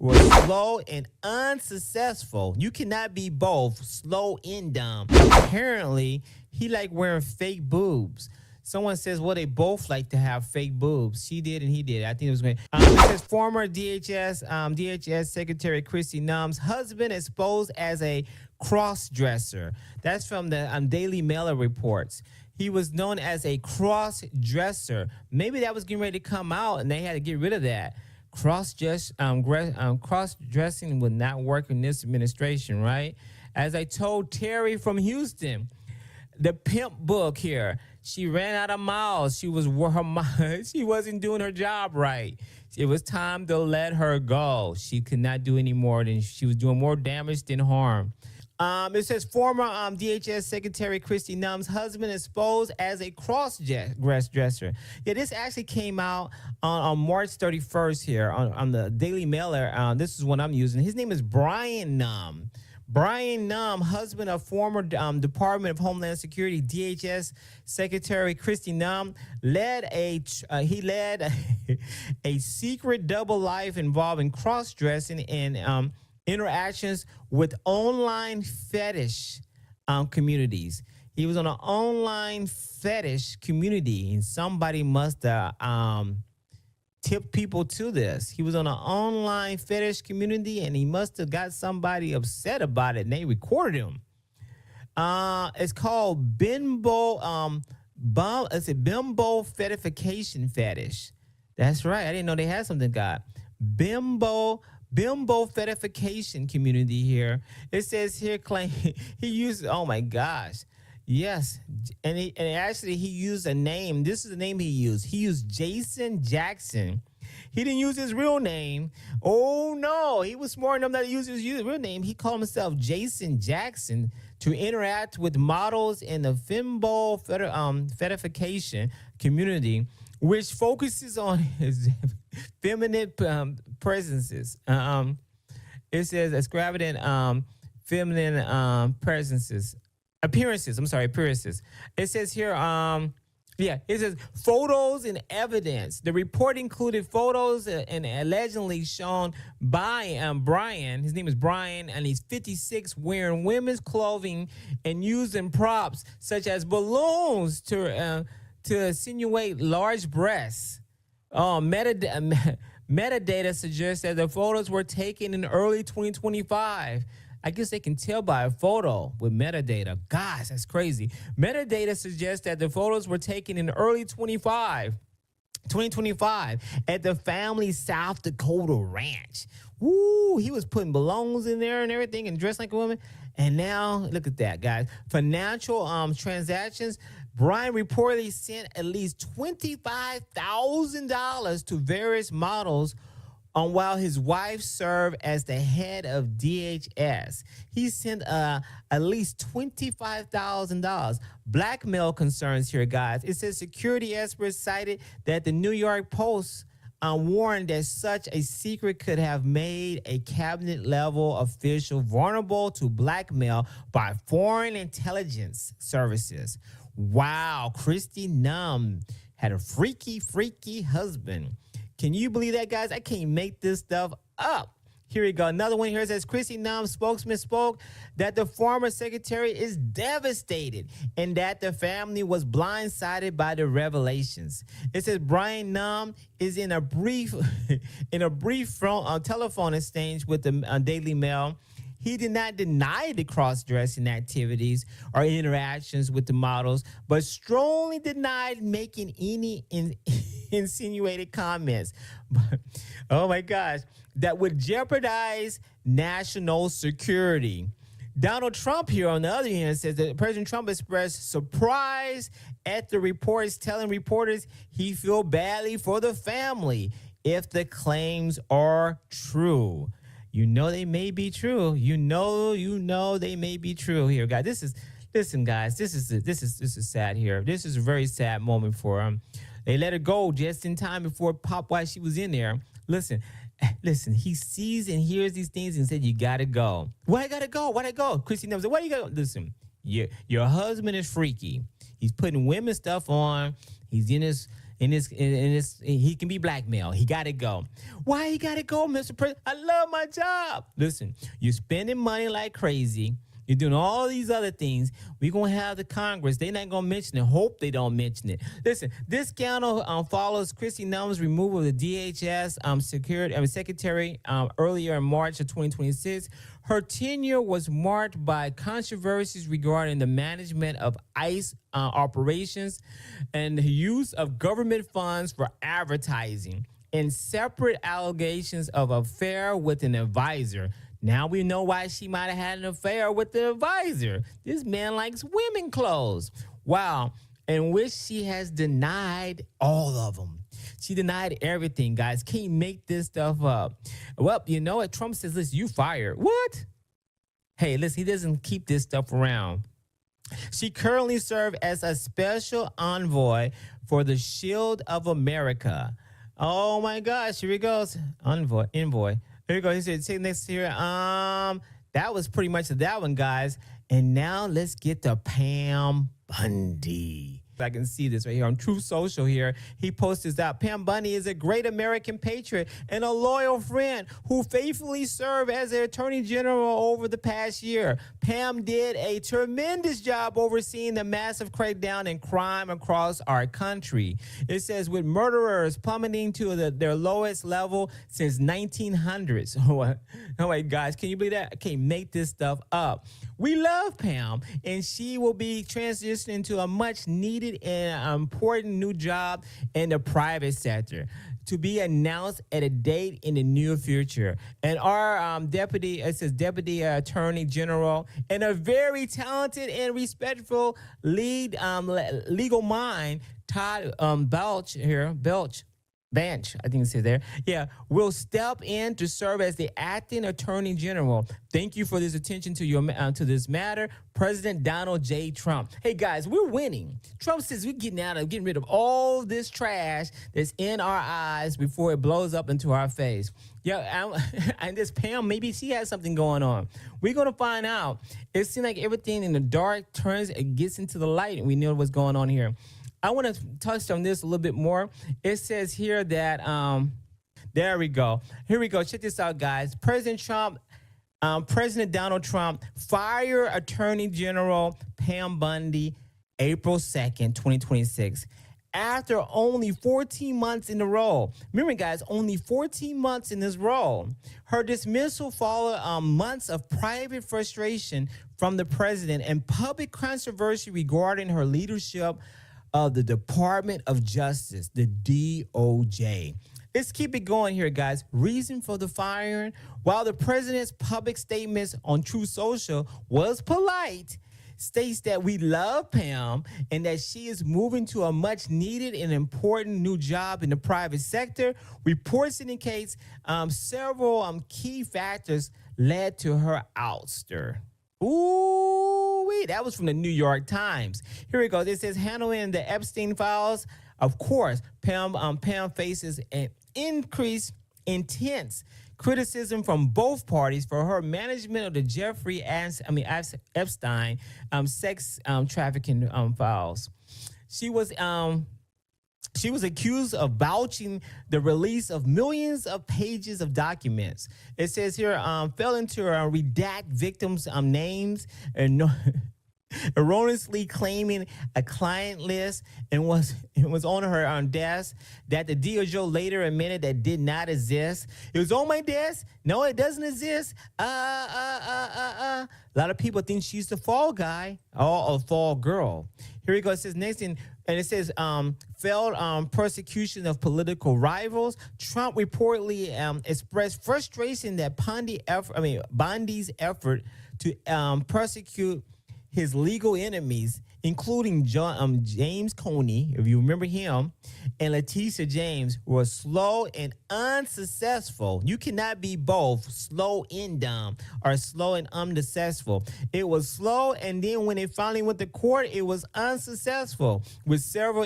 was slow and unsuccessful. You cannot be both slow and dumb. Apparently, he liked wearing fake boobs. Someone says, well, they both like to have fake boobs. She did and he did. I think it was great. It says former DHS Secretary Kristi Noem's husband exposed as a cross-dresser. That's from the Daily Mailer reports. He was known as a cross-dresser. Maybe that was getting ready to come out and they had to get rid of that. Cross-dressing would not work in this administration, right? As I told Terry from Houston, the pimp book here, she ran out of mouths. She wasn't doing her job right. It was time to let her go. She could not do any more than she was doing more damage than harm. It says former DHS Secretary Kristi Noem's husband exposed as a cross-dresser. Yeah, this actually came out on March 31st here on the Daily Mailer. This is what I'm using. His name is Brian Noem. Brian Noem, husband of former Department of Homeland Security DHS Secretary Kristi Noem, led a secret double life involving cross-dressing and interactions with online fetish communities. He was on an online fetish community, and somebody must have tipped people to this. He was on an online fetish community, and he must have got somebody upset about it, and they recorded him. It's called Bimbo. It's a Bimbo fetification fetish. That's right. I didn't know they had something got Bimbo fetification community here. It says here, claim he used. Oh my gosh. Yes, and he used a name. This is the name he used. He used Jason Jackson. He didn't use his real name. Oh no, he was smart enough not to use his real name. He called himself Jason Jackson to interact with models in the Bimbo fetification community, which focuses on his feminine presences. It says extravagant feminine presences. Appearances. It says here, it says photos and evidence. The report included photos and allegedly shown by Brian. His name is Brian, and he's 56, wearing women's clothing and using props such as balloons to insinuate large breasts. Metadata suggests that the photos were taken in early 2025. I guess they can tell by a photo with metadata. Gosh, that's crazy. Metadata suggests that the photos were taken in early 2025 at the family South Dakota ranch. Woo, he was putting balloons in there and everything and dressed like a woman. And now, look at that, guys. Financial transactions. Brian reportedly sent at least $25,000 to various models while his wife served as the head of DHS. He sent at least $25,000. Blackmail concerns here, guys. It says security experts cited that the New York Post warned that such a secret could have made a cabinet-level official vulnerable to blackmail by foreign intelligence services. Wow, Kristi Noem had a freaky husband. Can you believe that, guys? I can't make this stuff up. Here we go. Another one here says Kristi Noem's spokesman spoke that the former secretary is devastated and that the family was blindsided by the revelations. It says Brian Noem is in a brief telephone exchange with the Daily Mail. He did not deny the cross-dressing activities or interactions with the models, but strongly denied making any insinuated comments. Oh my gosh, that would jeopardize national security. Donald Trump here, on the other hand, says that President Trump expressed surprise at the reports, telling reporters he feel badly for the family if the claims are true. You know they may be true. You know they may be true here, guys. Listen, guys. This is sad here. This is a very sad moment for him. They let her go just in time before it popped while she was in there. Listen. He sees and hears these things and said, "You gotta go." Why I gotta go? Why'd I go? Kristi Noem said, "Why you gotta go?" Listen, your husband is freaky. He's putting women's stuff on. He's he can be blackmailed. He got to go. Why he got to go, Mr. President? I love my job. Listen, you're spending money like crazy. You're doing all these other things. We're going to have the Congress. They're not going to mention it. Hope they don't mention it. Listen, this scandal follows Kristi Noem's removal of the DHS secretary earlier in March of 2026. Her tenure was marked by controversies regarding the management of ICE operations and the use of government funds for advertising and separate allegations of affair with an advisor. Now we know why she might have had an affair with the advisor. This man likes women clothes. Wow. In which she has denied all of them. She denied everything, guys. Can't make this stuff up. Well, you know what? Trump says, listen, you fired. What? Hey, listen, he doesn't keep this stuff around. She currently serves as a special envoy for the Shield of America. Oh, my gosh. Here he goes. Envoy. Here we go. He said, take next here. That was pretty much that one, guys. And now let's get to Pam Bondi. I can see this right here on Truth Social here. He posts this out. Pam Bondi is a great American patriot and a loyal friend who faithfully served as the Attorney General over the past year. Pam did a tremendous job overseeing the massive crackdown in crime across our country. It says with murderers plummeting to their lowest level since 1900s. Oh my gosh, can you believe that? I can't make this stuff up. We love Pam, and she will be transitioning to a much needed and important new job in the private sector to be announced at a date in the near future. And our deputy attorney general and a very talented and respectful legal mind, Todd Bench, I think it says there. Yeah, will step in to serve as the acting attorney general. Thank you for this attention to this matter, President Donald J. Trump. Hey guys, we're winning. Trump says we're getting rid of all this trash that's in our eyes before it blows up into our face. Yeah, and this Pam, maybe she has something going on. We're gonna find out. It seems like everything in the dark gets into the light, and we know what's going on here. I want to touch on this a little bit more. It says here that, there we go. Here we go. Check this out, guys. President Donald Trump fired Attorney General Pam Bondi April 2nd, 2026. After only 14 months in the role. Remember, guys, only 14 months in this role. Her dismissal followed months of private frustration from the president and public controversy regarding her leadership of the Department of Justice, the DOJ. Let's keep it going here, guys. Reason for the firing: while the president's public statements on Truth Social was polite, states that we love Pam and that she is moving to a much needed and important new job in the private sector. Reports indicates several key factors led to her ouster. Ooh, that was from the New York Times. Here it goes. It says handling the Epstein files. Of course, Pam faces an intense criticism from both parties for her management of the Jeffrey Epstein sex trafficking files. She was accused of vouching the release of millions of pages of documents. It says here, failing to redact victims' names and erroneously claiming a client list and was on her desk that the DOJ later admitted that did not exist. It was on my desk. No, it doesn't exist. A lot of people think she's the fall guy or a fall girl. Here we go. It says next thing, and it says failed persecution of political rivals. Trump reportedly expressed frustration that Bondi's effort to persecute his legal enemies, including James Comey, if you remember him, and Letitia James, were slow and unsuccessful. You cannot be both slow and dumb or slow and unsuccessful. It was slow, and then when it finally went to court, it was unsuccessful, with several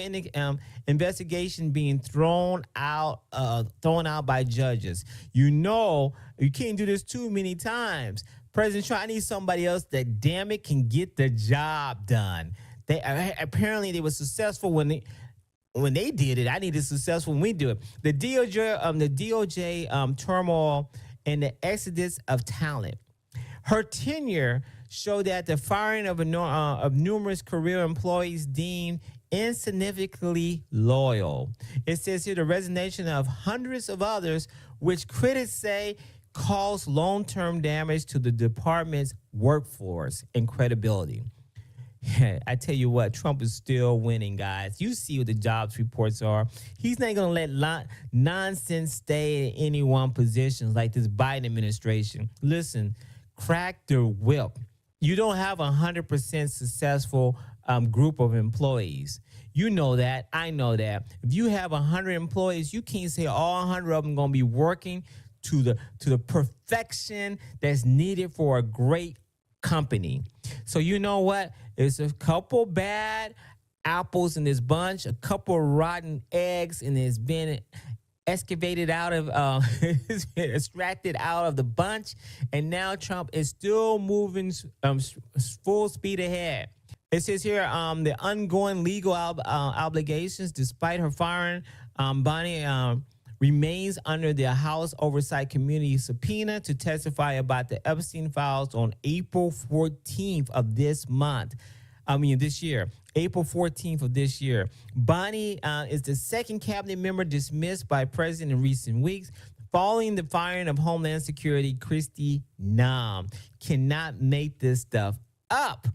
investigations being thrown out by judges. You know, you can't do this too many times. President Trump, I need somebody else that, damn it, can get the job done. Apparently they were successful when when they did it, I need to be successful when we do it. The DOJ turmoil and the exodus of talent. Her tenure showed that the firing of numerous career employees deemed insignificantly loyal. It says here the resignation of hundreds of others, which critics say caused long-term damage to the department's workforce and credibility. I tell you what, Trump is still winning, guys. You see what the jobs reports are. He's not going to let nonsense stay in any one position like this Biden administration. Listen, crack the whip. You don't have 100% successful group of employees. You know that. I know that. If you have 100 employees, you can't say all 100 of them going to be working to the perfection that's needed for a great company. So you know what? There's a couple bad apples in this bunch, a couple rotten eggs, and it's been excavated out of, it's been extracted out of the bunch, and now Trump is still moving full speed ahead. It says here the ongoing legal obligations, despite her firing, Bondi remains under the House Oversight Committee subpoena to testify about the Epstein files on April 14th of this month. This year, April 14th of this year. Bondi is the second cabinet member dismissed by president in recent weeks, following the firing of Homeland Security Kristi Noem. Cannot make this stuff up.